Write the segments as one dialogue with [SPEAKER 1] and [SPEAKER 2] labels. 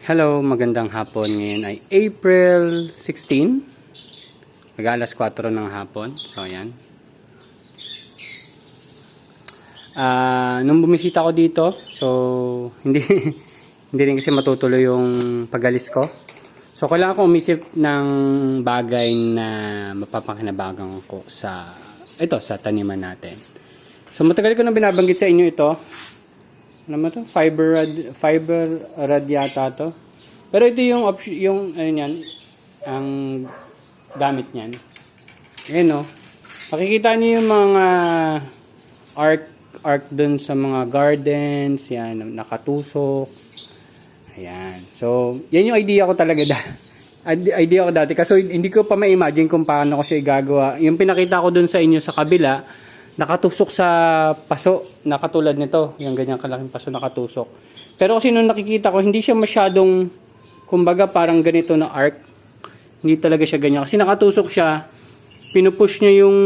[SPEAKER 1] Hello, magandang hapon. Ngayon ay April 16. Mag-alas 4 ng hapon. So, ayan. Nung bumisita ko dito, so, hindi rin kasi matutuloy yung pag-alis ko. So, kailangan ko umisip ng bagay na mapapakinabangan ko sa taniman natin. So, matagal ko nang binabanggit sa inyo ito. Ano ba to? Fiber rad yata to. Pero ito yung ano niyan, ang gamit niyan. Ayan, no. Makikita niyo yung mga arc dun sa mga gardens, yan, nakatusok. Ayan. So, yan yung idea ko talaga idea ko dati kasi hindi ko pa ma-imagine kung paano ko siya igagawa. Yung pinakita ko dun sa inyo sa kabila, nakatusok sa paso na katulad nito, yung ganyang kalaking paso nakatusok. Pero kasi nung nakikita ko, hindi siya masyadong, kumbaga parang ganito na arc. Hindi talaga siya ganyan. Kasi nakatusok siya, pinupush niya yung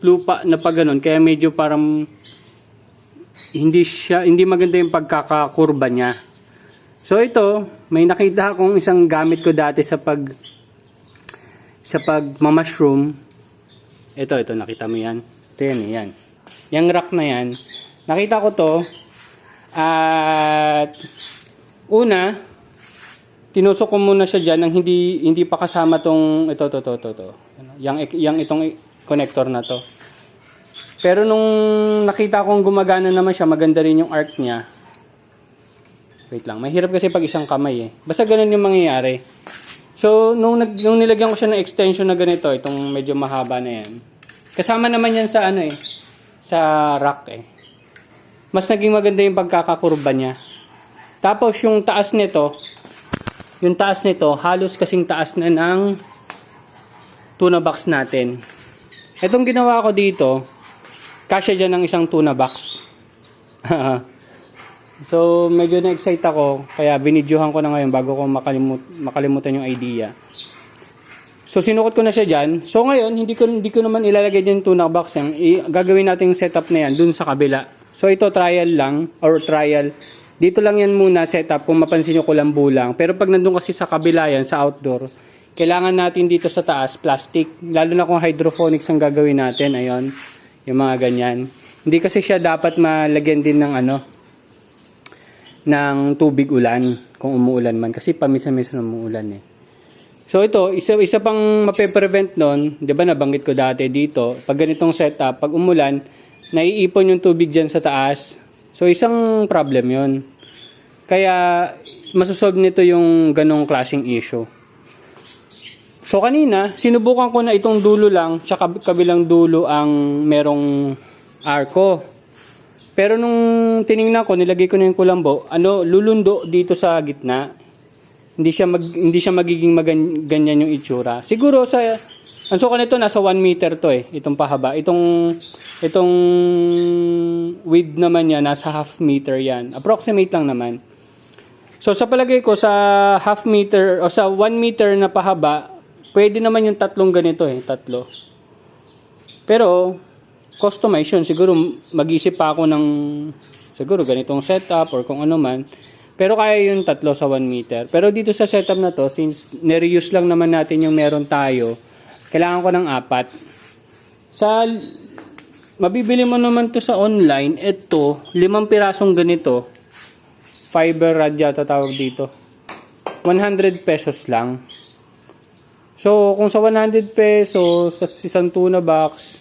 [SPEAKER 1] lupa na pag ganun. Kaya medyo parang hindi maganda yung pagkakakurba niya. So ito, may nakita akong isang gamit ko dati sa pagmamashroom. Ito, nakita mo yan. Ito yan. Yung rack na yan, nakita ko to at una, tinusok ko muna siya dyan nang hindi pa kasama tong ito. Yang itong connector na to. Pero nung nakita kong gumagana naman siya, maganda rin yung arc niya. Wait lang, mahirap kasi pag isang kamay eh. Basta ganun yung mangyayari. So, nung nilagyan ko siya ng extension na ganito, itong medyo mahaba na yan. Kasama naman yan sa sa rack eh. Mas naging maganda yung pagkakakurba niya. Tapos yung taas nito, halos kasing taas na ng tuna box natin. Itong ginawa ko dito, kasya dyan ng isang tuna box. So, medyo na-excite ako, kaya binidyohan ko na ngayon bago ko makalimutan yung idea. So, sinukot ko na siya dyan. So, ngayon, hindi ko naman ilalagay dyan yung tuna box. Gagawin natin yung setup na yan dun sa kabila. So, ito trial. Dito lang yan muna setup kung mapansin nyo kulambo lang. Pero pag nandun kasi sa kabila yan, sa outdoor, kailangan natin dito sa taas, plastic. Lalo na kung hydroponics ang gagawin natin. Ayun, yung mga ganyan. Hindi kasi siya dapat malagyan din ng tubig ulan kung umuulan man. Kasi paminsan-minsan umuulan eh. So ito, isa pang mape-prevent nun, 'di ba nabanggit ko dati dito, pag ganitong setup, pag umulan, naiipon yung tubig diyan sa taas. So isang problem 'yon. Kaya masosolve nito yung ganong klaseng issue. So kanina, sinubukan ko na itong dulo lang, tsaka kabilang dulo ang merong arco. Pero nung tiningnan ko, nilagay ko na yung kulambo, lulundo dito sa gitna. Hindi siya magiging ganyan yung itsura. Siguro ang suka nito nasa 1 meter to eh, itong pahaba. Itong width naman niya nasa half meter yan. Approximate lang naman. So sa palagay ko sa half meter o sa 1 meter na pahaba, pwede naman yung tatlong ganito eh, tatlo. Pero customization, siguro mag-isip pa ako ng siguro ganitong setup or kung ano man. Pero kaya yung tatlo sa 1 meter. Pero dito sa setup na to, since nire-use lang naman natin yung meron tayo, kailangan ko ng 4. Mabibili mo naman to sa online. Ito, 5 pirasong ganito. Fiber rad yata tawag dito. 100 pesos lang. So, kung sa 100 pesos, sa isang tuna box,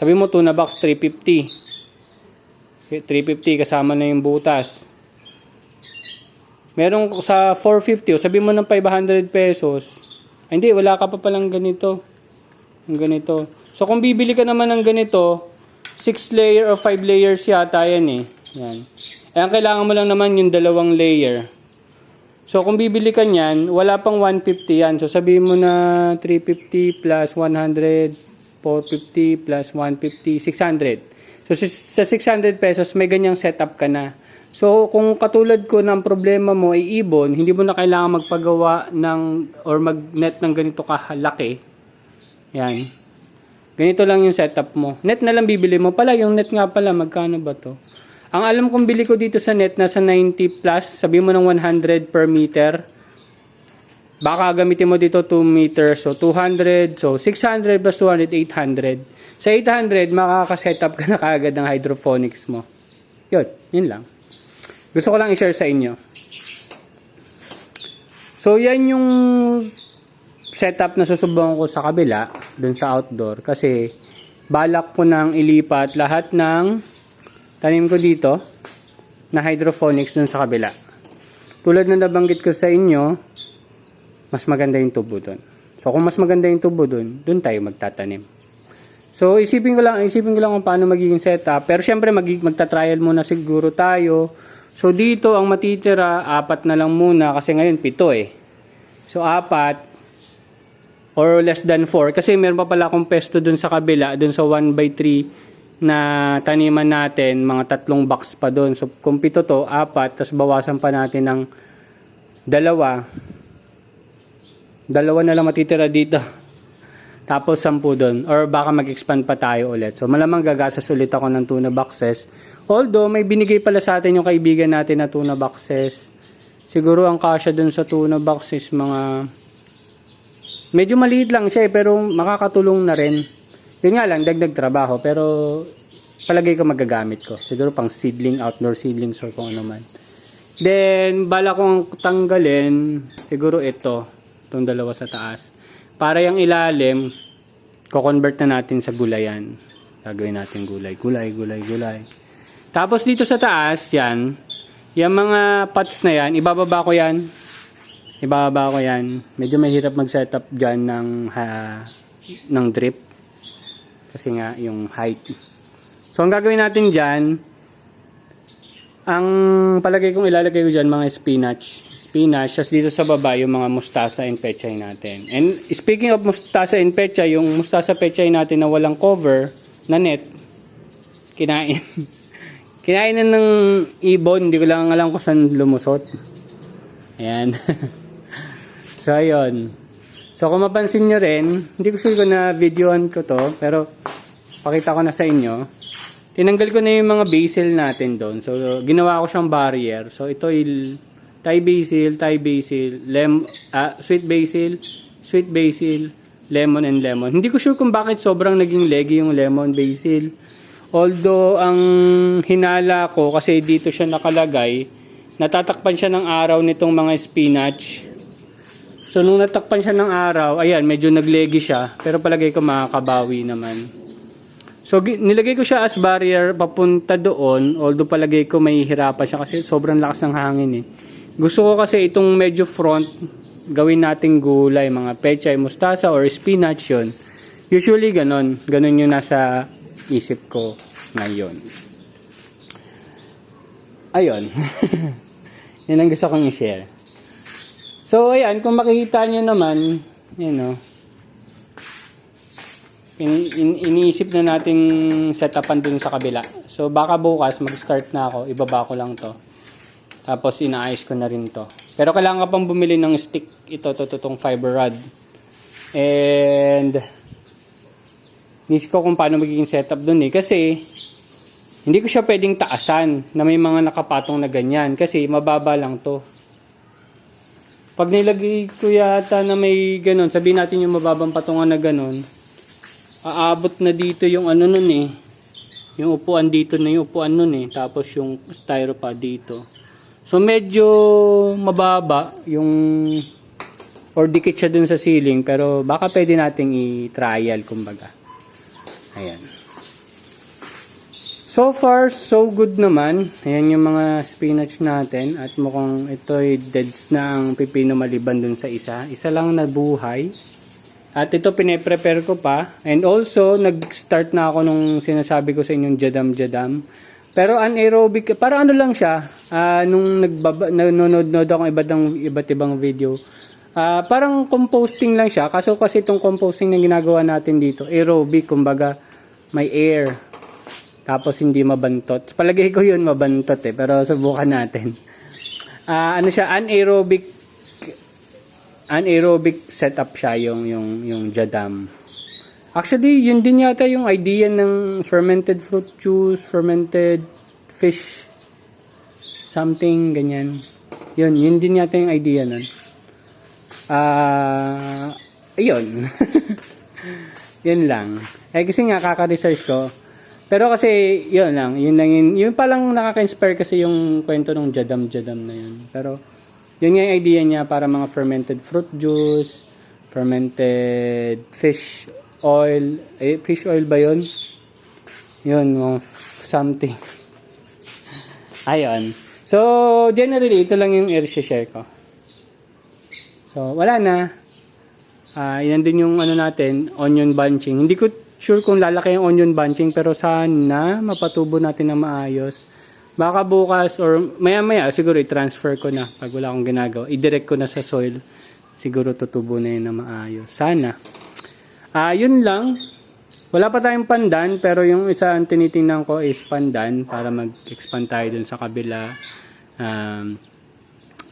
[SPEAKER 1] sabi mo tuna box, 350. 350 kasama na yung butas. Meron sa 450, sabi mo ng 500 pesos. Ay, hindi, wala ka pa palang ganito. Yung ganito. So, kung bibili ka naman ng ganito, 6 layer o 5 layers yata yan eh. Yan. Eh, ang kailangan mo lang naman yung 2 layer. So, kung bibili ka niyan, wala pang 150 yan. So, sabihin mo na 350 plus 100, 450 plus 150, 600. So, sa 600 pesos, may ganyang setup ka na. So, kung katulad ko ng problema mo ay ibon, hindi mo na kailangan magpagawa or mag-net ng ganito kalaki. Yan. Ganito lang yung setup mo. Net na lang bibili mo pala. Yung net nga pala, magkano ba to? Ang alam kong bili ko dito sa net, nasa 90 plus. Sabi mo ng 100 per meter. Baka gamitin mo dito 2 meters. So, 200. So, 600 plus 200, 800. Sa 800, makaka-setup ka na kaagad ng hydroponics mo. Yun lang. Gusto ko lang i-share sa inyo. So, yan yung setup na susubukan ko sa kabila, dun sa outdoor. Kasi, balak ko nang ilipat lahat ng tanim ko dito na hydroponics dun sa kabila. Tulad na nabanggit ko sa inyo, mas maganda yung tubo dun. So, kung mas maganda yung tubo dun tayo magtatanim. So, isipin ko lang kung paano magiging setup. Pero, syempre, magta-trial muna siguro tayo. So, dito, ang matitira, 4 na lang muna. Kasi ngayon, 7 eh. So, 4 or less than 4. Kasi meron pa pala akong pesto dun sa kabila, dun sa 1/3 na taniman natin, mga 3 box pa dun. So, kung 7 to, 4, tapos bawasan pa natin ng 2 na lang matitira dito. Tapos 10 doon. Or baka mag-expand pa tayo ulit. So malamang gagasas ulit ako ng tuna boxes. Although may binigay pala sa atin yung kaibigan natin na tuna boxes. Siguro ang kasya doon sa tuna boxes mga medyo maliit lang siya pero makakatulong na rin. Yun nga lang, dagdag trabaho. Pero palagay ko magagamit ko. Siguro pang seedling, outdoor seedlings or kung ano man. Then bala kong tanggalin siguro itong 2 sa taas. Para yung ilalim, ko-convert na natin sa gulayan. Gagawin natin gulay. Tapos dito sa taas, yan. Yung mga pots na yan, ibababa ko yan. Medyo mahirap mag-setup dyan ng drip. Kasi nga, yung height. So, ang gagawin natin dyan, ang palagay kong ilalagay ko dyan, mga spinach. Tapos dito sa baba yung mga mustasa and pechay natin. And speaking of mustasa and pechay, yung mustasa pechay natin na walang cover na net, kinain. Kinain na ng ibon, hindi ko lang alam kung saan lumusot. Ayan. So, ayun. So, kung mapansin nyo rin, hindi ko sure na videoan ko to, pero pakita ko na sa inyo. Tinanggal ko na yung mga basil natin doon. So, ginawa ko siyang barrier. So, ito Thai basil, sweet basil, lemon and lemon. Hindi ko sure kung bakit sobrang naging leggy yung lemon basil. Although, ang hinala ko, kasi dito siya nakalagay, natatakpan siya ng araw nitong mga spinach. So, nung natakpan siya ng araw, ayan, medyo nagleggy siya. Pero palagay ko makakabawi naman. So, nilagay ko siya as barrier papunta doon. Although palagay ko may hirapan siya kasi sobrang lakas ng hangin eh. Gusto ko kasi itong medyo front, gawin nating gulay, mga pechay, mustasa, or spinach yun. Usually ganon yung nasa isip ko ngayon. Ayun. Yan ang gusto kong i-share. So, ayan, kung makikita nyo naman, iniisip na nating setupan dun sa kabila. So, baka bukas mag-start na ako, ibaba ko lang to. Tapos inaayos ko na rin to. Pero kailangan ka pang bumili ng stick. Itong fiber rod. And nisip ko kung paano magiging setup dun eh. Kasi hindi ko siya pwedeng taasan na may mga nakapatong na ganyan. Kasi mababa lang to. Pag nilagay ko yata na may ganon, sabihin natin yung mababang patungan na ganon, aabot na dito yung ano nun eh. Yung upuan dito na yung upuan nun eh. Tapos yung styrofoam dito. So, medyo mababa yung or dikit siya dun sa ceiling. Pero baka pwede nating i-trial kumbaga. Ayan. So far, so good naman. Ayan yung mga spinach natin. At mukhang ito'y deads na ang pipino maliban dun sa isa. Isa lang nabuhay. At ito pine-prepare ko pa. And also, nag-start na ako nung sinasabi ko sa inyong jadam-jadam. Pero anaerobic, parang ano lang siya, nung nanonood ako iba't ibang video, parang composting lang siya. Kasi itong composting na ginagawa natin dito, aerobic, kumbaga may air. Tapos hindi mabantot. Palagay ko yun mabantot eh, pero subukan natin. Ano siya, anaerobic setup siya yung jadam. Actually, yun din yata yung idea ng fermented fruit juice, fermented fish something, ganyan. Yun din yata yung idea nun. Ayun. Yun lang. Kasi nga, kaka-research ko. Pero kasi, yun lang. Yun palang nakaka-inspire kasi yung kwento ng jadam-jadam na yun. Pero, yun nga yung idea niya para mga fermented fruit juice, fermented fish oil. Fish oil ba yun? Yun, something. Ayun. So, generally, ito lang yung i-share ko. So, wala na. Yan din yung natin, onion bunching. Hindi ko sure kung lalaki yung onion bunching, pero sana mapatubo natin na maayos. Baka bukas or maya-maya, siguro i-transfer ko na pag wala akong ginagawa. I-direct ko na sa soil. Siguro tutubo na yun na maayos. Sana. Yun lang. Wala pa tayong pandan, pero yung isa ang tinitingnan ko is pandan para mag-expand tayo dun sa kabila.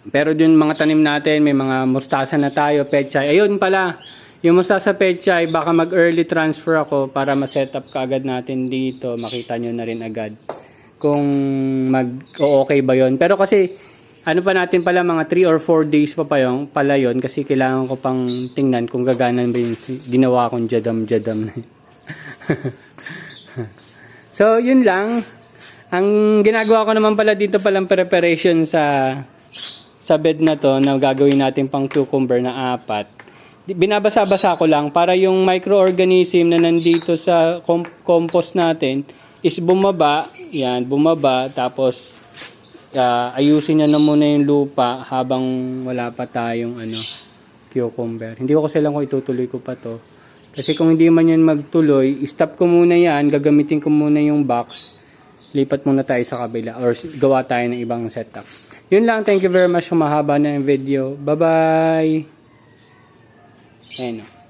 [SPEAKER 1] Pero dun mga tanim natin, may mga mustasa na tayo, pechay. Ayun pala, yung mustasa pechay, baka mag-early transfer ako para ma-set up kaagad natin dito. Makita nyo na rin agad kung mag-okay ba yon. Pero kasi, ano pa natin pala, mga 3 or 4 days pa pala yun kasi kailangan ko pang tingnan kung gagana ba yung ginawa kong jadam-jadam na yun. So, yun lang. Ang ginagawa ko naman pala dito palang preparation sa bed na to na gagawin natin pang cucumber na 4. Binabasa-basa ko lang para yung microorganism na nandito sa compost natin is bumaba. Yan, bumaba. Tapos, ayusin niya na muna yung lupa habang wala pa tayong cucumber. Hindi ko kasi alam kung itutuloy ko pa to. Kasi kung hindi man yun magtuloy, stop ko muna yan, gagamitin ko muna yung box, lipat muna tayo sa kabila or gawa tayo ng ibang setup. Yun lang, thank you very much, mahaba na yung video. Bye-bye! Ayun.